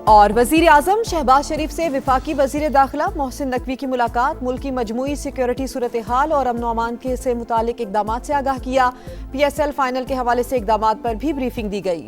और वजीर आजम शहबाज शरीफ से वफाकी वजीर दाखिला मोहसिन नकवी की मुलाकात, मुल्की मजमूई सिक्योरिटी सूरत हाल और अमन अमान के से मुतालिक इकदामात से आगाह किया। PSL फाइनल के हवाले से इकदामात पर भी ब्रीफिंग दी गई।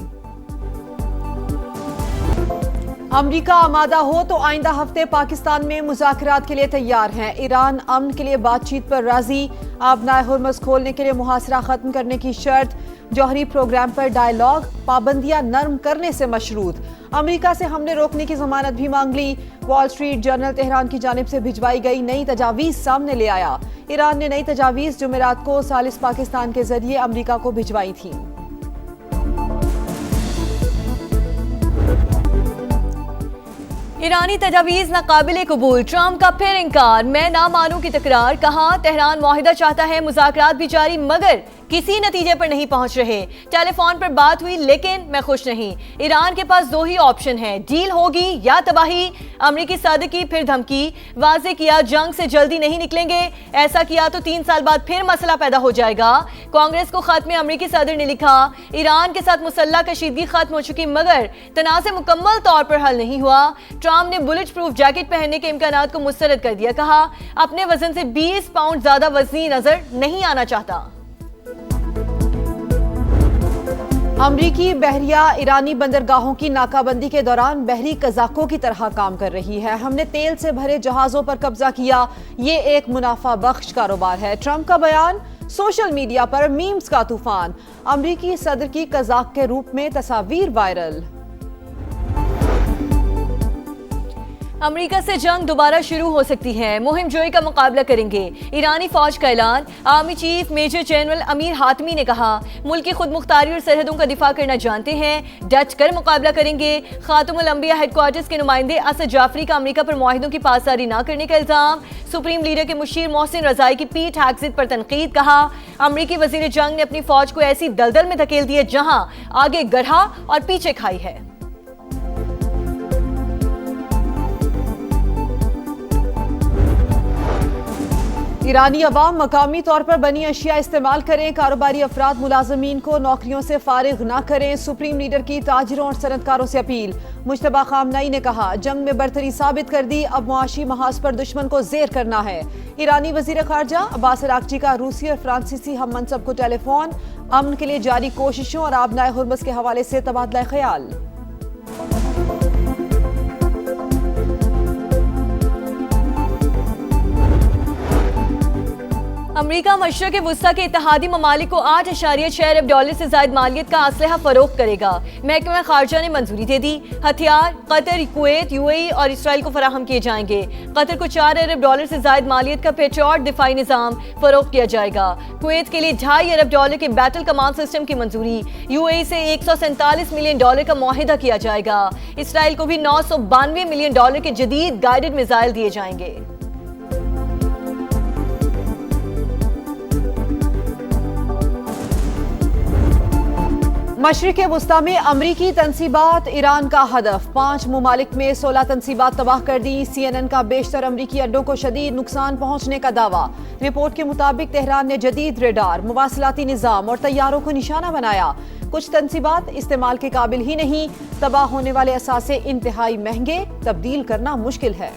अमरीका आमादा हो तो आइंदा हफ्ते पाकिस्तान में मुज़ाकरात के लिए तैयार है। ईरान अमन के लिए बातचीत पर राजी, आबनाए हुर्मुज़ खोलने के लिए मुहासरा खत्म करने की शर्त, जौहरी प्रोग्राम पर डायलॉग, पाबंदियां नरम करने से मशरूत। अमरीका से हमले रोकने की जमानत भी मांग ली। वॉल स्ट्रीट जर्नल तेहरान की जानिब से भिजवाई गई नई तजावीज़ सामने ले आया। ईरान ने नई तजावीज़ जुमेरात को सालिस पाकिस्तान के जरिए अमरीका को भिजवाई थी। ईरानी तजावीज़ नाकाबिले कबूल, ट्रंप का फिर इंकार, मैं ना मानूं की तकरार। कहा तेहरान मुआहिदा चाहता है, मुज़ाकरात भी जारी मगर किसी नतीजे पर नहीं पहुंच रहे। टेलीफोन पर बात हुई लेकिन मैं खुश नहीं। ईरान के पास दो ही ऑप्शन है, डील होगी या तबाही। अमरीकी सदर की फिर धमकी, वाज़े किया जंग से जल्दी नहीं निकलेंगे, ऐसा किया तो 3 साल बाद फिर मसला पैदा हो जाएगा। कांग्रेस को खत में अमरीकी सदर ने लिखा, ईरान के साथ मुसल्लह कशीदगी खत्म हो चुकी मगर तनाज़े मुकम्मल तौर पर हल नहीं हुआ। ट्रंप ने बुलेट प्रूफ जैकेट पहनने के इम्कानात को मुस्तरद कर दिया। कहा अपने वजन से 20 पाउंड ज्यादा वजनी नजर नहीं आना चाहता। अमरीकी बहरिया ईरानी बंदरगाहों की नाकाबंदी के दौरान बहरी कजाकों की तरह काम कर रही है। हमने तेल से भरे जहाजों पर कब्जा किया, ये एक मुनाफा बख्श कारोबार है। ट्रंप का बयान, सोशल मीडिया पर मीम्स का तूफान। अमरीकी सदर की कजाक के रूप में तस्वीर वायरल। अमेरिका से जंग दोबारा शुरू हो सकती है, मुहिम जोई का मुकाबला करेंगे। ईरानी फौज का ऐलान, army chief major general Amir Hatami ने कहा मुल्क की खुद मुख्तारी और सरहदों का दिफा करना जानते हैं, डट कर मुकाबला करेंगे। खातुमुल अंबिया हेडक्वार्टर्स के नुमाइंदे असद जाफरी का अमेरिका पर मुआहिदों की पासदारी न करने का इल्जाम। सुप्रीम लीडर के मुशीर मोहसिन रजाई की पीठ हैक्सित पर तनकीद। कहा अमरीकी वजीर जंग ने अपनी फौज को ऐसी दलदल में धकेल दिए जहां आगे गड्ढा और पीछे खाई है। ईरानी अवाम मकामी तौर पर बनी अशिया इस्तेमाल करें, कारोबारी अफराद मुलाजमीन को नौकरियों से फारिग न करें। सुप्रीम लीडर की ताजिरों और सनतकारों से अपील। मुश्तबा खामनई ने कहा जंग में बरतरी साबित कर दी, अब मुआशी महाज पर दुश्मन को जेर करना है। ईरानी वजीर खारजा अब्बास अरागची का रूसी और फ्रांसीसी हम मनसब को टेलीफोन, अमन के लिए जारी कोशिशों और आबनाए हुर्मुज़ के हवाले से तबादला ख्याल। अमरीका मशरक़ वुस्ता के इत्तेहादी ममालिक को 8.6 अरब डॉलर से ज़ायद मालियत का असलहा फरोख्त करेगा। महकमा खारजा ने मंजूरी दे दी। हथियार कतर, कुवैत, UAE और इसराइल को फराहम किए जाएंगे। कतर को 4 अरब डॉलर से ज़ायद मालियत का पेट्रियट दिफाई निज़ाम फरोख्त किया जाएगा। कुवैत के लिए 2.5 अरब डॉलर के बैटल कमांड सिस्टम की मंजूरी। UAE से 147 मिलियन डॉलर का मुआहिदा किया जाएगा। इसराइल को भी 992 मिलियन डॉलर के जदीद गाइडेड मिसाइल दिए जाएंगे। मशरिक़ वुस्ता में अमरीकी तनसीबात ईरान का हदफ। 5 ममालिक में 16 तनसीबात तबाह कर दी। CNN का बेशतर अमरीकी अड्डों को शदीद नुकसान पहुंचने का दावा। रिपोर्ट के मुताबिक तेहरान ने जदीद रेडार, मुवासलाती निज़ाम और तैयारों को निशाना बनाया। कुछ तनसीबात इस्तेमाल के काबिल ही नहीं। तबाह होने वाले असासे इंतहाई महंगे, तब्दील करना मुश्किल है।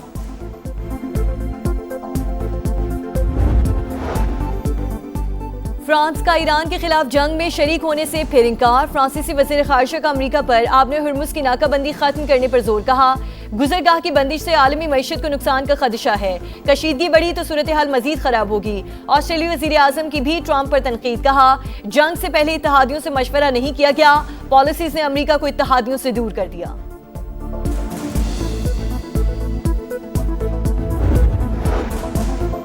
फ्रांस का ईरान के खिलाफ जंग में शरीक होने से फिर इंकार। फ्रांसीसी वज़ीर ख़ारिजा का अमरीका पर आबने हुर्मुज़ की नाकाबंदी खत्म करने पर जोर। कहा गुज़रगाह की बंदिश से आलमी मईशत को नुकसान का खदशा है, कशीदगी बढ़ी तो सूरत हाल मजीद खराब होगी। ऑस्ट्रेलियाई वज़ीर आज़म की भी ट्रंप पर तनकीद। कहा जंग से पहले इत्तेहादियों से मशवरा नहीं किया गया, पॉलिसीज ने अमरीका को इत्तेहादियों से दूर कर दिया।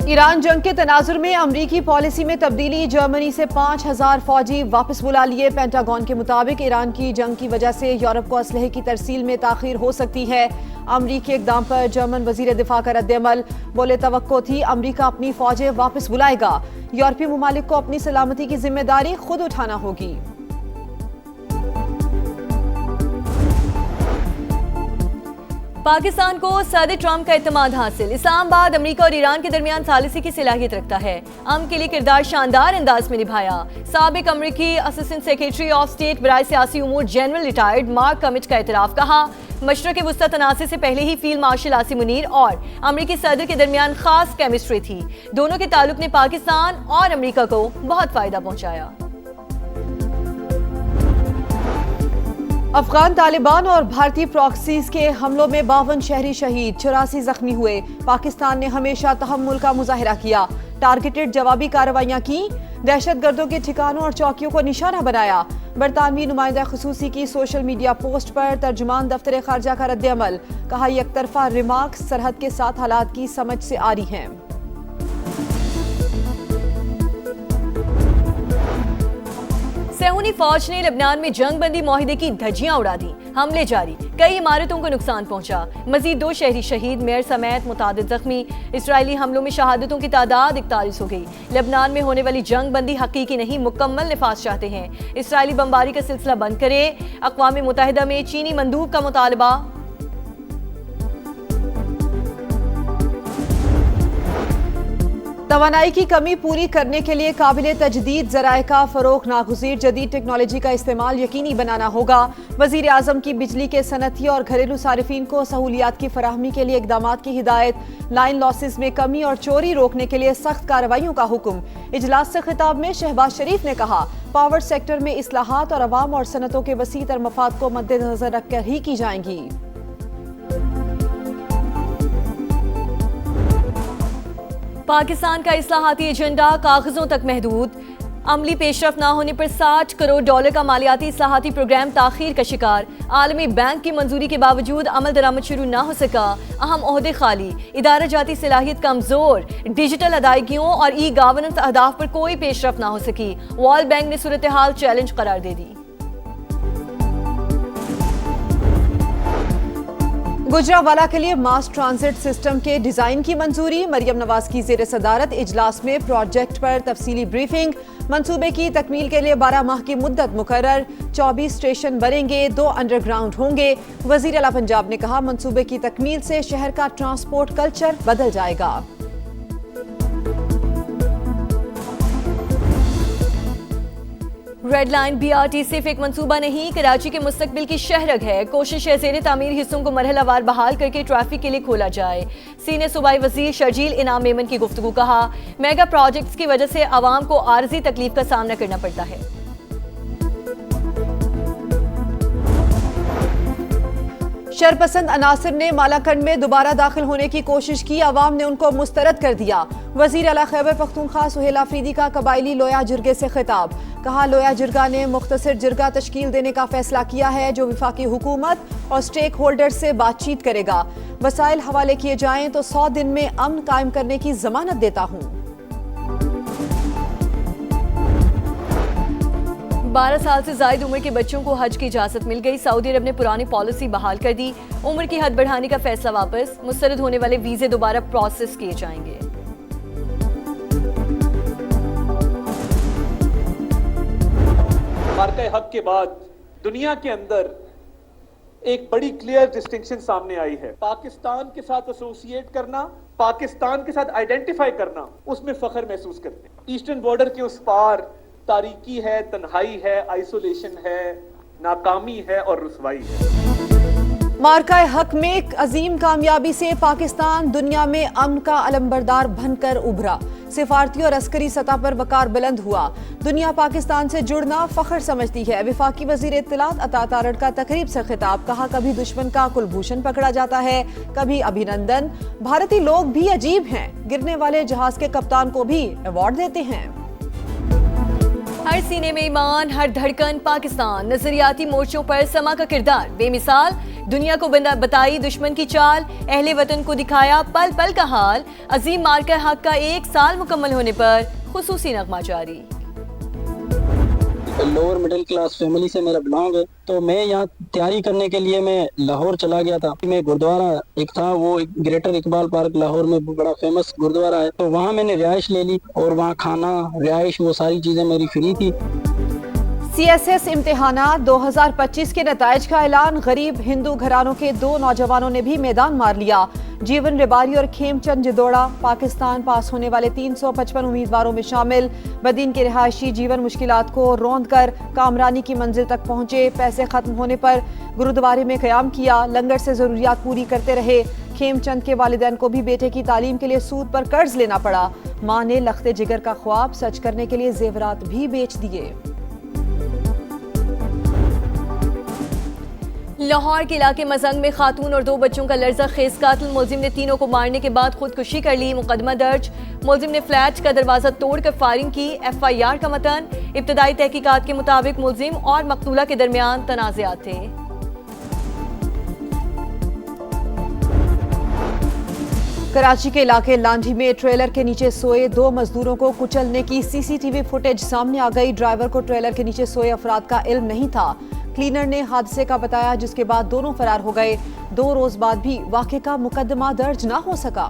ईरान जंग के तनाजुर में अमरीकी पॉलिसी में तब्दीली। जर्मनी से 5000 फौजी वापस बुला लिए। पेंटागन के मुताबिक ईरान की जंग की वजह से यूरोप को असलहे की तरसील में ताखीर हो सकती है। अमरीकी इकदाम पर जर्मन वजीर दिफा का रद्द-ए-अमल। बोले तवक्को थी अमरीका अपनी फौजें वापस बुलाएगा। यूरोपीय ममालिक को अपनी सलामती की जिम्मेदारी खुद उठाना होगी। पाकिस्तान को सदर ट्रंप का इत्मीनान हासिल। इस्लामाबाद अमेरिका और ईरान के दरमियान सालिसी की सलाहियत रखता है। अमन के लिए किरदार शानदार अंदाज में निभाया। साबिक अमेरिकी असिस्टेंट सेक्रेटरी ऑफ स्टेट बराए सियासी उमूर जनरल रिटायर्ड मार्क कमिट का एतराफ। कहा मशरक़ वुस्ता तनाज़े से पहले ही फील्ड मार्शल आसिम मुनीर और अमेरिकी सदर के दरमियान खास केमिस्ट्री थी। दोनों के ताल्लुक ने पाकिस्तान और अमेरिका को बहुत फायदा पहुंचाया। अफगान तालिबान और भारतीय प्रॉक्सीज के हमलों में 52 शहरी शहीद, 84 जख्मी हुए। पाकिस्तान ने हमेशा तहम्मुल का मुजाहिरा किया, टारगेटेड जवाबी कार्रवाइयां की, दहशतगर्दों के ठिकानों और चौकियों को निशाना बनाया। बरतानवी नुमाइंदा खसूसी की सोशल मीडिया पोस्ट पर तर्जुमान दफ्तर खारजा का रद्द-ए-अमल। कहा एकतरफा रिमार्क्स सरहद के साथ हालात की समझ से आ रही हैं। सहूनी फौज ने लबनान में जंग बंदी मुआहिदे की धज्जियां उड़ा दी। हमले जारी, कई इमारतों को नुकसान पहुंचा। मजीद 2 शहरी शहीद, मेयर समेत मुतादिद जख्मी। इजरायली हमलों में शहादतों की तादाद 41 हो गई। लबनान में होने वाली जंग बंदी हकीकी नहीं, मुकम्मल निफाज चाहते हैं। इसराइली बमबारी का सिलसिला बंद करे। अक़वाम मुत्तहिदा में चीनी मंदूब का मुतालबा। तवानाई की कमी पूरी करने के लिए काबिल तजदीद ज़राए का फ़रोग़ नागुज़ीर, जदीद टेक्नोलॉजी का इस्तेमाल यकीनी बनाना होगा। वज़ीर आज़म की बिजली के सनती और घरेलू सारिफीन को सहूलियात की फराहमी के लिए इक़दामात की हिदायत। लाइन लॉसेस में कमी और चोरी रोकने के लिए सख्त कार्रवाइयों का हुक्म। इजलास से खिताब में शहबाज शरीफ ने कहा पावर सेक्टर में इस्लाहात और अवाम और सनतों के वसी तर मफाद को मद्देनजर रखकर ही की जाएंगी। पाकिस्तान का इस्लाहाती एजेंडा कागजों तक महदूद। अमली पेशरफ न होने पर $60 करोड़ का मालियाती इस्लाहाती प्रोग्राम ताखीर का शिकार। आलमी बैंक की मंजूरी के बावजूद अमल दरामद शुरू न हो सका। अहम ओहदे खाली, इदारा जाती सलाहियत कमजोर। डिजिटल अदायगियों और ई गवर्नेंस अहदाफ पर कोई पेशरफ न हो सकी। वर्ल्ड बैंक ने सूरत हाल चैलेंज करार दे दी। गुजरावाला के लिए मास ट्रांजिट सिस्टम के डिजाइन की मंजूरी। मरियम नवाज की जेर सदारत इजलास में प्रोजेक्ट पर तफसीली ब्रीफिंग। मंसूबे की तकमील के लिए 12 माह की मुद्दत मुकर्रर। 24 स्टेशन बनेंगे, 2 अंडरग्राउंड होंगे। वजीर आला पंजाब ने कहा मंसूबे की तकमील से शहर का ट्रांसपोर्ट कल्चर बदल जाएगा। रेड लाइन BRT सिर्फ एक मंसूबा नहीं, कराची के मुस्तकबिल की शहरग है। कोशिश है ज़ेरे तामीर हिस्सों को मरहलावार बहाल करके ट्रैफिक के लिए खोला जाए। सीनियर सूबाई वजीर शर्जील इनाम मेमन की गुफ्तगू। कहा मेगा प्रोजेक्ट्स की वजह से आवाम को आर्जी तकलीफ का सामना करना पड़ता है। शरपसंद अनासिर ने मालाकंड में दोबारा दाखिल होने की कोशिश की, अवाम ने उनको मुस्तरद कर दिया। वजीर आला खैबर पख्तूनख्वा सुहेल आफरीदी का कबायली लोया जिरगे से खिताब। कहा लोया जिरगा ने मुख्तसर जिरगा तश्कील देने का फैसला किया है जो विफाकी हुकूमत और स्टेक होल्डर से बातचीत करेगा। वसाइल हवाले किए जाएं तो 100 दिन में अमन कायम करने की जमानत देता हूँ। 12 साल से ज्यादा उम्र के बच्चों को हज की इजाजत मिल गई। सऊदी अरब ने पुरानी पॉलिसी बहाल कर दी। उम्र की हद बढ़ाने का फैसला वापस। मुस्तरद होने वाले वीजे दोबारा प्रोसेस किए जाएंगे। मार्का हक के बाद दुनिया के अंदर एक बड़ी क्लियर डिस्टिंक्शन सामने आई है। पाकिस्तान के साथ एसोसिएट करना, पाकिस्तान के साथ आइडेंटिफाई करना, उसमें फख्र महसूस करते हैं। ईस्टर्न बॉर्डर के उस पार तारीकी है, तन्हाई है, आइसोलेशन है, नाकामी है और रुसवाई है। मार्का हक में एक अजीम कामयाबी से पाकिस्तान दुनिया में अमन का अलंबरदार बनकर उभरा। सिफारती और अस्करी सतह पर वकार बुलंद हुआ। दुनिया पाकिस्तान से जुड़ना फख्र समझती है। विफाकी वजीर इत्तलात अता तारड़ का तकरीब से खिताब। कहा कभी दुश्मन का कुलभूषण पकड़ा जाता है, कभी अभिनंदन। भारतीय लोग भी अजीब हैं, गिरने वाले जहाज के कप्तान को भी अवार्ड देते हैं। हर सीने में ईमान, हर धड़कन पाकिस्तान। नजरियाती मोर्चों पर समा का किरदार बेमिसाल। दुनिया को बताई दुश्मन की चाल, अहले वतन को दिखाया पल पल का हाल। अजीम मार्का हक का 1 साल मुकम्मल होने पर खुसूसी नगमा जारी। लोअर मिडिल क्लास फैमिली से मेरा बिलोंग है, तो मैं यहाँ तैयारी करने के लिए मैं लाहौर चला गया था। मैं गुरुद्वारा एक था, वो ग्रेटर इकबाल पार्क लाहौर में बड़ा फेमस गुरुद्वारा है, तो वहाँ मैंने रिहाइश ले ली और वहाँ खाना, रिहाइश, वो सारी चीजें मेरी फ्री थी। CSS इम्तिहानात 2025 के नताइज का ऐलान। गरीब हिंदू घरानों के 2 नौजवानों ने भी मैदान मार लिया। जीवन रिबारी और खेमचंद जिदोड़ा पाकिस्तान पास होने वाले 355 उम्मीदवारों में शामिल। बदीन के रिहायशी जीवन मुश्किलात को रौंद कर कामरानी की मंजिल तक पहुंचे। पैसे खत्म होने पर गुरुद्वारे में क़याम किया। लंगर से जरूरियात पूरी करते रहे। खेमचंद के वालिदैन को भी बेटे की तालीम के लिए सूद पर कर्ज लेना पड़ा। मां ने लख्ते जिगर का ख्वाब सच करने के लिए जेवरात भी बेच दिए। लाहौर के इलाके मजंग में खातून और 2 बच्चों का लर्जा खेज कातिल मुलजिम ने तीनों को मारने के बाद खुदकुशी कर ली। मुकदमा दर्ज। मुलजिम ने फ्लैट का दरवाजा तोड़कर फायरिंग की। FIR का मतन। इब्तदाई तहकीकात के मुताबिक मुलजिम और मकतूला के दरमियान तनाज़ात थे। कराची के इलाके लांढी में ट्रेलर के नीचे सोए 2 मजदूरों को कुचलने की CCTV फुटेज सामने आ गई। ड्राइवर को ट्रेलर के नीचे सोए अफराद का इल्म नहीं था। क्लीनर ने हादसे का बताया, जिसके बाद दोनों फरार हो गए। 2 रोज बाद भी वाक़े का मुकदमा दर्ज न हो सका।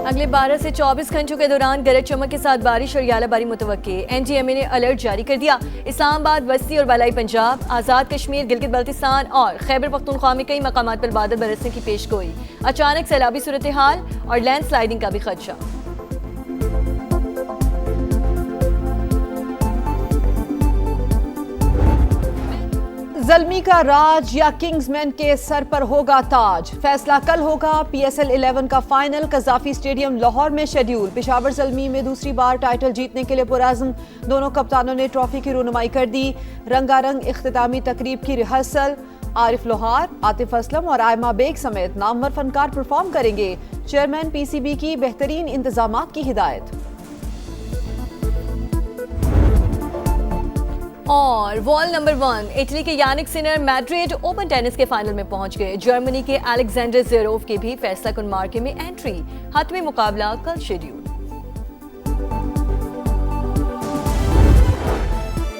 अगले 12 से 24 घंटों के दौरान गरज चमक के साथ बारिश और यालाबारी मुतवक्के। NGMA ने अलर्ट जारी कर दिया। इस्लामाबाद, वस्ती और बलाई पंजाब, आज़ाद कश्मीर, गिलगित बल्तिस्तान और खैबर पख्तूनख्वा में कई मकामात पर बादल बरसने की पेशगोई। अचानक सैलाबी सूरत हाल और लैंडस्लाइडिंग का भी खदशा। ज़ल्मी का राज या किंग्समैन के सर पर होगा ताज। फैसला कल होगा। PSL 11 का फाइनल कज़ाफी स्टेडियम लाहौर में शेड्यूल। पेशावर ज़ल्मी में दूसरी बार टाइटल जीतने के लिए पुरअज़्म। दोनों कप्तानों ने ट्रॉफी की रुनुमाई कर दी। रंगारंग इख्तितामी तकरीब की रिहर्सल। आरिफ लोहार, आतिफ असलम और आयमा बेग समेत नामवर फनकार परफॉर्म करेंगे। चेयरमैन PCB की बेहतरीन इंतजामात की हिदायत। और वॉल नंबर 1 इटली के Jannik Sinner Madrid Open tennis के फाइनल में पहुंच गए। जर्मनी के अलेक्जेंडर ज़वेरेव के भी फैसला कुन मार्के में एंट्री। 7वें मुकाबला कल शेड्यूल।